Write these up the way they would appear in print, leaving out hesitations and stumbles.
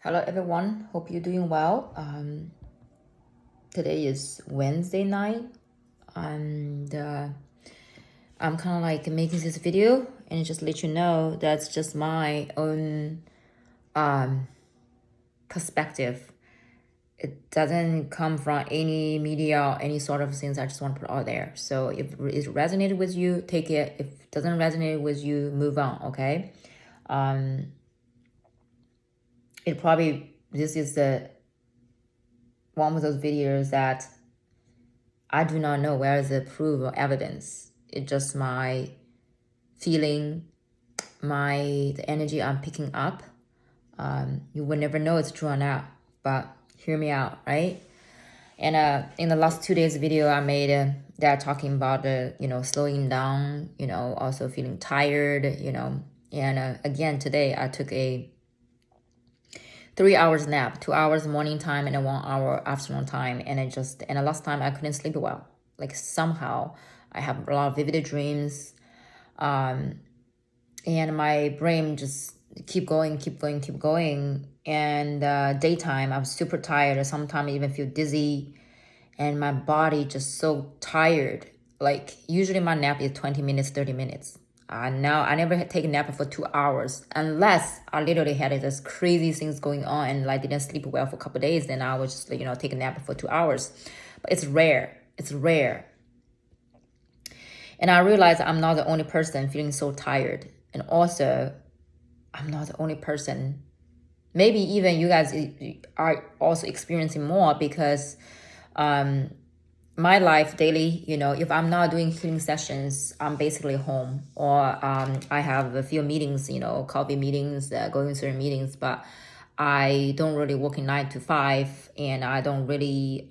Hello everyone, hope you're doing well. Today is Wednesday night and I'm kind of like making this video and just let you know that's just my own perspective. It doesn't come from any media or any sort of things I just want to put out there. So if it resonated with you, take it. If it doesn't resonate with you, move on, okay? This is the one of those videos that I do not know where is the proof or evidence. It's just my feeling, the energy I'm picking up. You will never know it's true or not, but hear me out, right? And in the last 2 days video I made, they're talking about slowing down, also feeling tired, and again today I took a 3 hours nap, 2 hours morning time and a 1 hour afternoon time. And the last time I couldn't sleep well. Like somehow I have a lot of vivid dreams. And my brain just keep going. And daytime, I'm super tired. Sometimes I even feel dizzy. And my body just so tired. Like usually my nap is 20 minutes, 30 minutes. Now I never take a nap for 2 hours unless I literally had this crazy things going on and like didn't sleep well for a couple of days. Then I would just take a nap for 2 hours, but it's rare. And I realize I'm not the only person feeling so tired, and also I'm not the only person. Maybe even you guys are also experiencing more because my life daily, if I'm not doing healing sessions, I'm basically home, or I have a few meetings, coffee meetings, going through meetings, but I don't really work in 9 to 5, and I don't really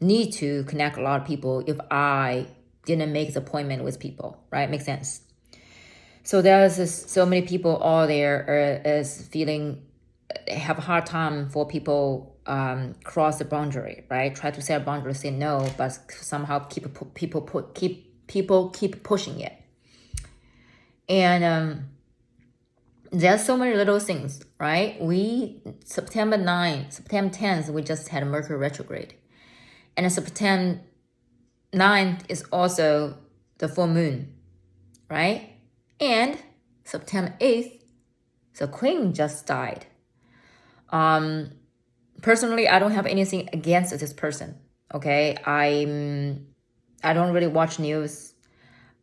need to connect a lot of people if I didn't make the appointment with people, right? Makes sense. So there's so many people all there is feeling have a hard time for people cross the boundary, right? Try to set a boundary, say no, but somehow people keep pushing it. And there's so many little things, right? September 10th, we just had a Mercury retrograde. And September 9th is also the full moon, right? And September 8th, the Queen just died. Personally, I don't have anything against this person, okay? I don't really watch news.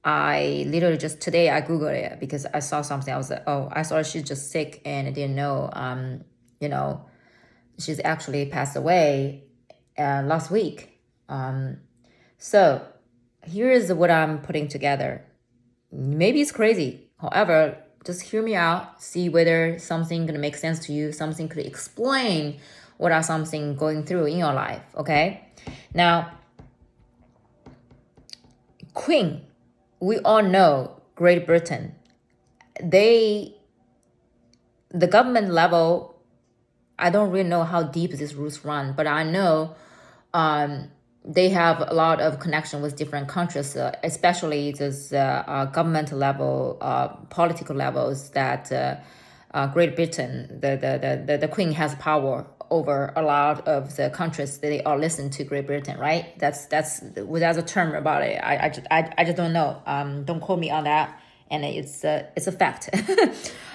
I literally just today I Googled it because I saw something. I was like, oh, I thought she's just sick and I didn't know, she's actually passed away last week. So here is what I'm putting together. Maybe it's crazy. However, just hear me out, see whether something gonna make sense to you, something could explain what are something going through in your life, okay? Now, Queen, we all know Great Britain, the government level, I don't really know how deep these roots run, but I know they have a lot of connection with different countries, especially this government level, political levels that Great Britain, the Queen has power over a lot of the countries that they all listen to Great Britain, right? That's a term about it. I just don't know. Don't quote me on that. And it's a fact.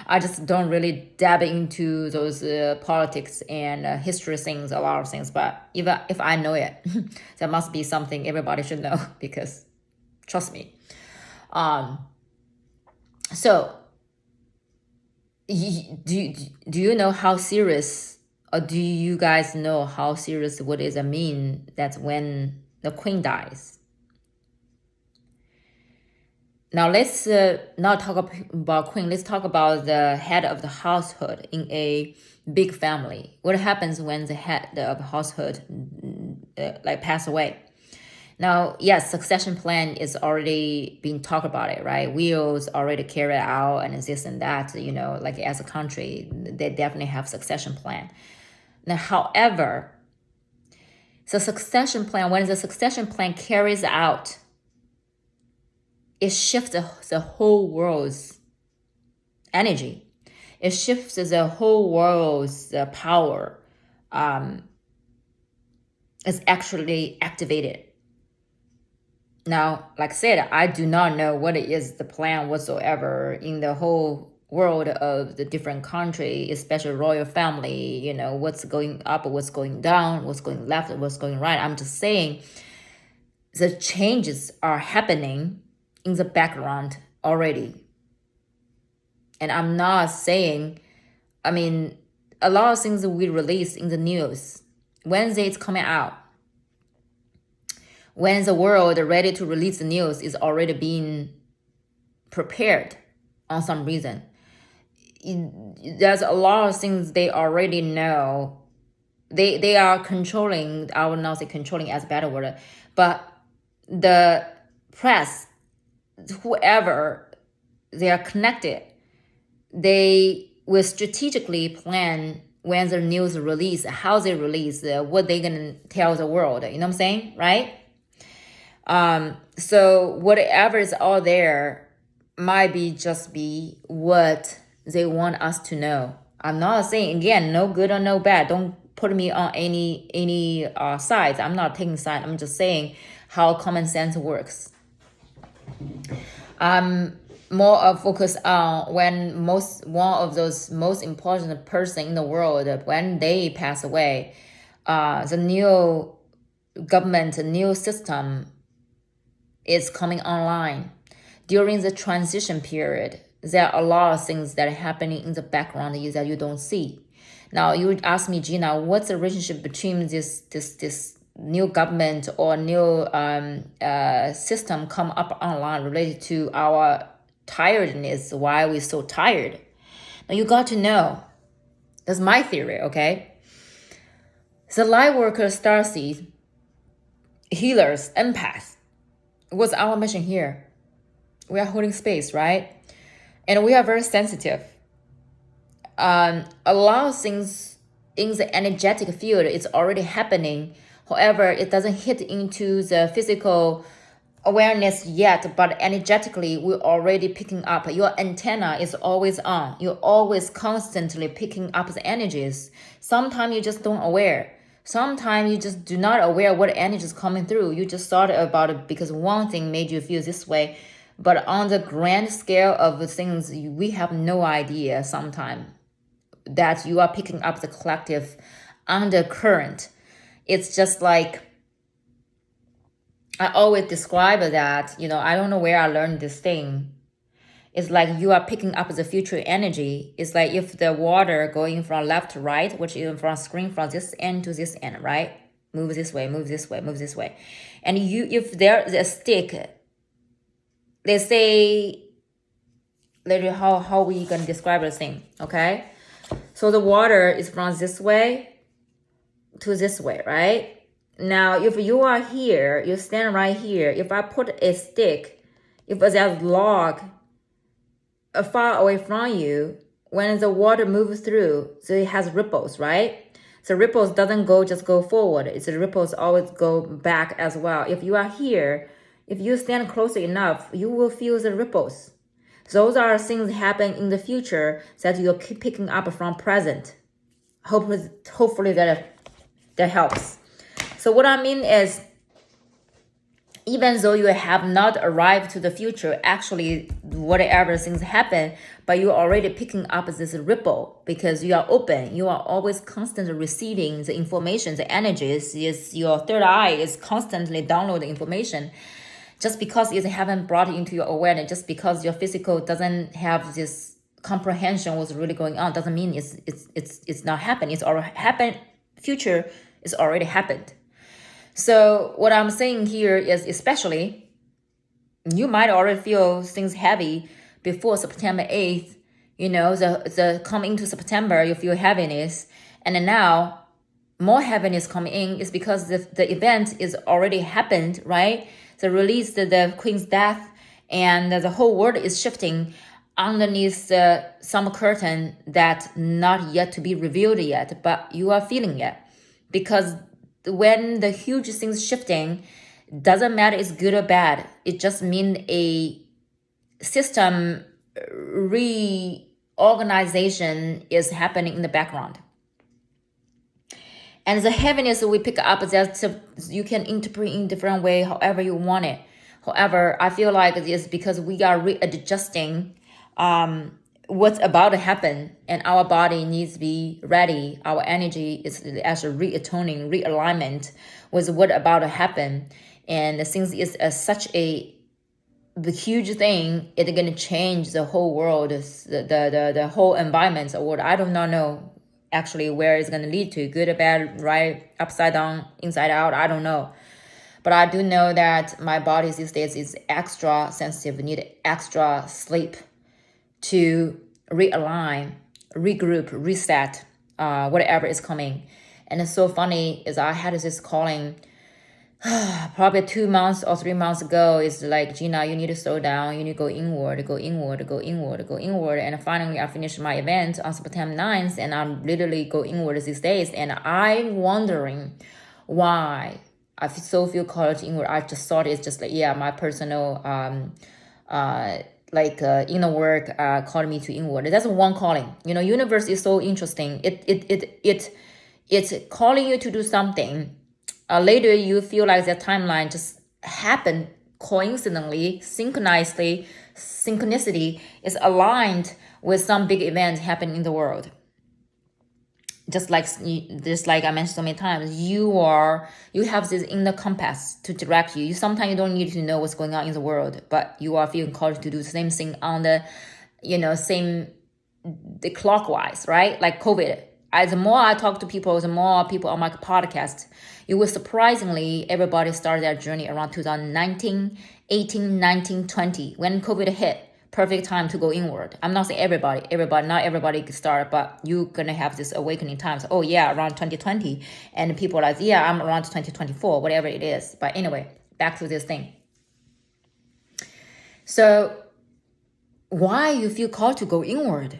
I just don't really dab into those politics and history things, a lot of things. But if I know it, that must be something everybody should know because, trust me. So, do you know how serious, or do you guys know how serious what does it mean that when the Queen dies? Now let's not talk about Queen. Let's talk about the head of the household in a big family. What happens when the head of the household pass away? Now, yes, succession plan is already being talked about it, right? Wheels already carried out and this and that, like as a country, they definitely have succession plan. Now, however, the succession plan, when the succession plan carries out, it shifts the whole world's energy. It shifts the whole world's power is actually activated. Now, like I said, I do not know what is the plan whatsoever in the whole world of the different country, especially royal family, you know, what's going up, what's going down, what's going left, what's going right. I'm just saying the changes are happening in the background already. And I'm not saying, I mean, a lot of things we release in the news, Wednesday it's coming out. When the world ready to release the news is already being prepared on some reason. There's a lot of things they already know. They are controlling, I will not say controlling as a better word, but the press, whoever they are connected, they will strategically plan when the news release, how they release, what they're gonna tell the world. You know what I'm saying, right? So whatever is all there might just be what they want us to know. I'm not saying, again, no good or no bad. Don't put me on any sides. I'm not taking side. I'm just saying how common sense works. I'm more of focus on when one of those most important person in the world, when they pass away, the new government, new system is coming online. During the transition period, there are a lot of things that are happening in the background that you don't see. Now, you would ask me, Gina, what's the relationship between this new government or new system come up online related to our tiredness, why we're so tired? Now, you got to know. That's my theory, okay? The light workers, starseed, healers, empaths, what's our mission here? We are holding space, right? And we are very sensitive. A lot of things in the energetic field is already happening. However, it doesn't hit into the physical awareness yet, but energetically, we're already picking up. Your antenna is always on. You're always constantly picking up the energies. Sometimes you just don't aware. Sometimes you just do not aware what energy is coming through. You just thought about it because one thing made you feel this way. But on the grand scale of the things, we have no idea sometimes that you are picking up the collective undercurrent. It's just like, I always describe that, you know, I don't know where I learned this thing. It's like you are picking up the future energy. It's like if the water going from left to right, which is from screen from this end to this end, right? Move this way, move this way, move this way. And if there's a stick, they say, later how we gonna describe the thing, okay? So the water is from this way to this way, right? Now, if you are here, you stand right here. If I put a stick, if there's a log far away from you, when the water moves through, so it has ripples, right? So ripples doesn't just go forward. It's the ripples always go back as well. If you are here, if you stand close enough, you will feel the ripples. Those are things happen in the future that you'll keep picking up from present. Hopefully that helps. So what I mean is, even though you have not arrived to the future, actually, whatever things happen, but you're already picking up this ripple because you are open. You are always constantly receiving the information, the energies. Your third eye is constantly downloading information. Just because it haven't brought it into your awareness, just because your physical doesn't have this comprehension what's really going on, doesn't mean it's not happening. It's already happened. Future is already happened. So what I'm saying here is, especially, you might already feel things heavy before September 8th. You know, the coming into September, you feel heaviness. And then now, more heaviness coming in is because the event is already happened, right? The release, the Queen's death, and the whole world is shifting underneath some curtain that not yet to be revealed yet, but you are feeling it. Because when the huge things shifting, doesn't matter it's good or bad. It just means a system reorganization organization is happening in the background. And the heaviness we pick up, that you can interpret in different way, however you want it. However, I feel like it's because we are readjusting what's about to happen, and our body needs to be ready. Our energy is actually reattuning, realignment with what about to happen. And since it's such a huge thing, it's going to change the whole world, the whole environment, or I do not know actually where it's going to lead to, good or bad, right, upside down, inside out, I don't know. But I do know that my body these days is extra sensitive, need extra sleep to realign, regroup, reset, whatever is coming. And it's so funny is I had this calling probably 2 months or 3 months ago. It's like, Gina, you need to slow down. You need to go inward, go inward, go inward, go inward. And finally, I finished my event on September 9th, and I'm literally go inward these days. And I'm wondering why I feel called inward. I just thought it's just like, my personal inner work called me to inward. That's one calling. Universe is so interesting. It's calling you to do something. Later you feel like that timeline just happened coincidentally, synchronicity is aligned with some big event happening in the world. Just like I mentioned so many times, you have this inner compass to direct you. Sometimes you don't need to know what's going on in the world, but you are feeling called to do the same thing on the clockwise, right? Like COVID. The more I talk to people, the more people on my podcast, you will surprisingly, everybody started their journey around 2019, 18, 19, 20. When COVID hit, perfect time to go inward. I'm not saying everybody, not everybody can start, but you're going to have this awakening times. Oh yeah, around 2020. And people are like, yeah, I'm around 2024, whatever it is. But anyway, back to this thing. So why you feel called to go inward,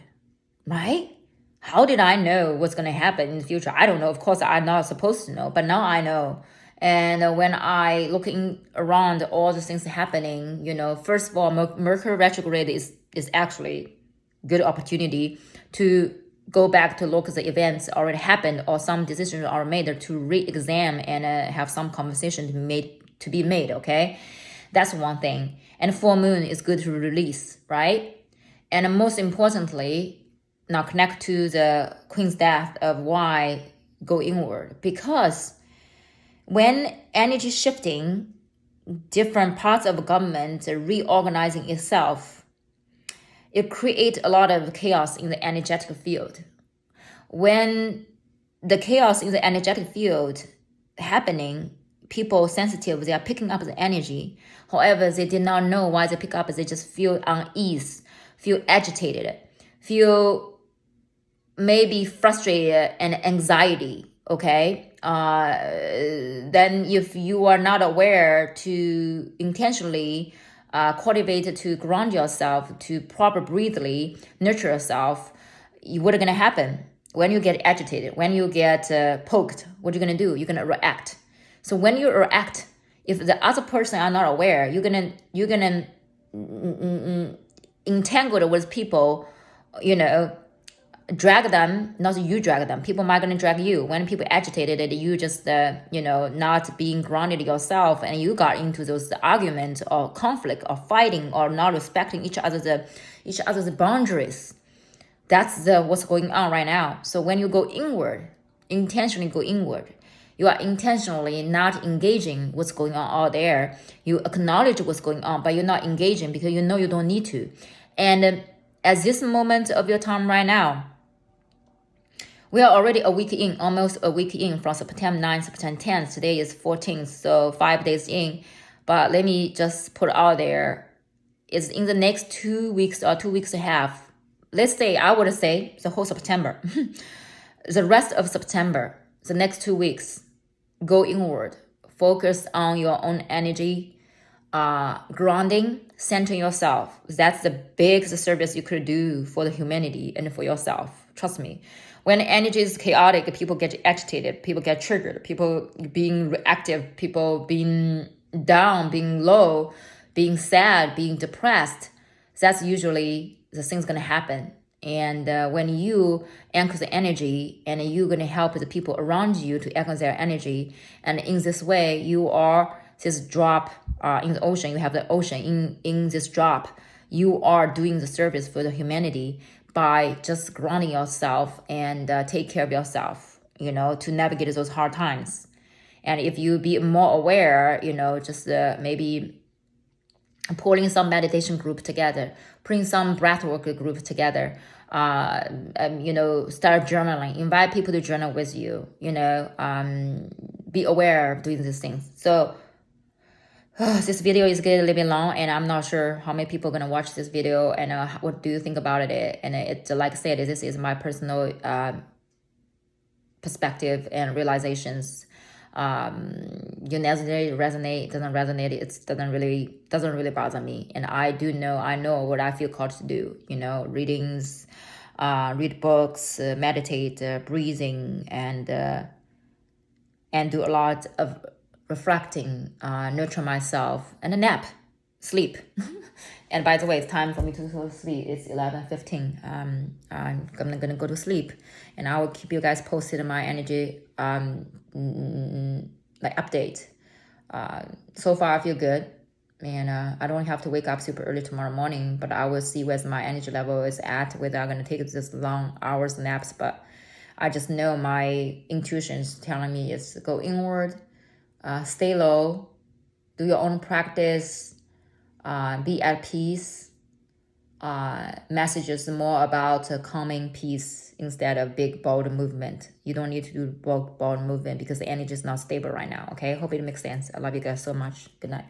right? How did I know what's going to happen in the future? I don't know. Of course, I'm not supposed to know, but now I know. And when I looking around all the things happening, first of all, Mercury retrograde is actually good opportunity to go back to look at the events already happened or some decisions are made to re-examine and have some conversation to be made. Okay, that's one thing. And full moon is good to release, right? And most importantly, now connect to the Queen's death of why go inward. Because when energy shifting, different parts of government reorganizing itself, it creates a lot of chaos in the energetic field. When the chaos in the energetic field happening, people sensitive, they are picking up the energy. However, they did not know why they pick up. They just feel unease, feel agitated, feel maybe frustrated and anxiety, okay? Then if you are not aware to intentionally cultivate, to ground yourself, to proper breathly nurture yourself, what is going to happen? When you get agitated, when you get poked, what are you going to do? You're going to react. So when you react, if the other person are not aware, you're gonna entangled with people, drag them, not you drag them. People might gonna drag you. When people agitated, you just not being grounded yourself, and you got into those arguments or conflict or fighting or not respecting each other's boundaries. That's what's going on right now. So when you go inward, intentionally go inward, you are intentionally not engaging what's going on out there. You acknowledge what's going on, but you're not engaging because you know you don't need to. And at this moment of your time right now, we are already almost a week in from September 9th, September 10th. Today is 14th, so 5 days in. But let me just put out there, it's in the next 2 weeks or 2 weeks and a half. I would say the whole September. The rest of September, the next 2 weeks, go inward. Focus on your own energy, grounding, center yourself. That's the biggest service you could do for the humanity and for yourself. Trust me. When energy is chaotic, people get agitated, people get triggered, people being reactive, people being down, being low, being sad, being depressed. That's usually the thing's going to happen. And when you anchor the energy, and you're going to help the people around you to anchor their energy, and in this way you are this drop in the ocean. You have the ocean in this drop. You are doing the service for the humanity by just grounding yourself and take care of yourself, to navigate those hard times. And if you be more aware, just maybe pulling some meditation group together, putting some breathwork group together, start journaling, invite people to journal with you, be aware of doing these things. So this video is getting a little bit long, and I'm not sure how many people are going to watch this video, and what do you think about it. And it's like I said, this is my personal perspective and realizations. You necessarily resonate, doesn't resonate, it doesn't really bother me. And I know what I feel called to do, readings, read books, meditate, breathing, and do a lot of reflecting, nurture myself, and a nap, sleep. And by the way, it's time for me to go to sleep. It's 11:15. I'm gonna go to sleep, and I will keep you guys posted on my energy update. So far I feel good, and I don't have to wake up super early tomorrow morning, but I will see where my energy level is at, whether I'm gonna take this long hours naps. But I just know my intuition is telling me is go inward, stay low, do your own practice, be at peace. Messages more about calming peace instead of big bold movement. You don't need to do bold movement because the energy is not stable right now. Okay, hope it makes sense. I love you guys so much. Good night.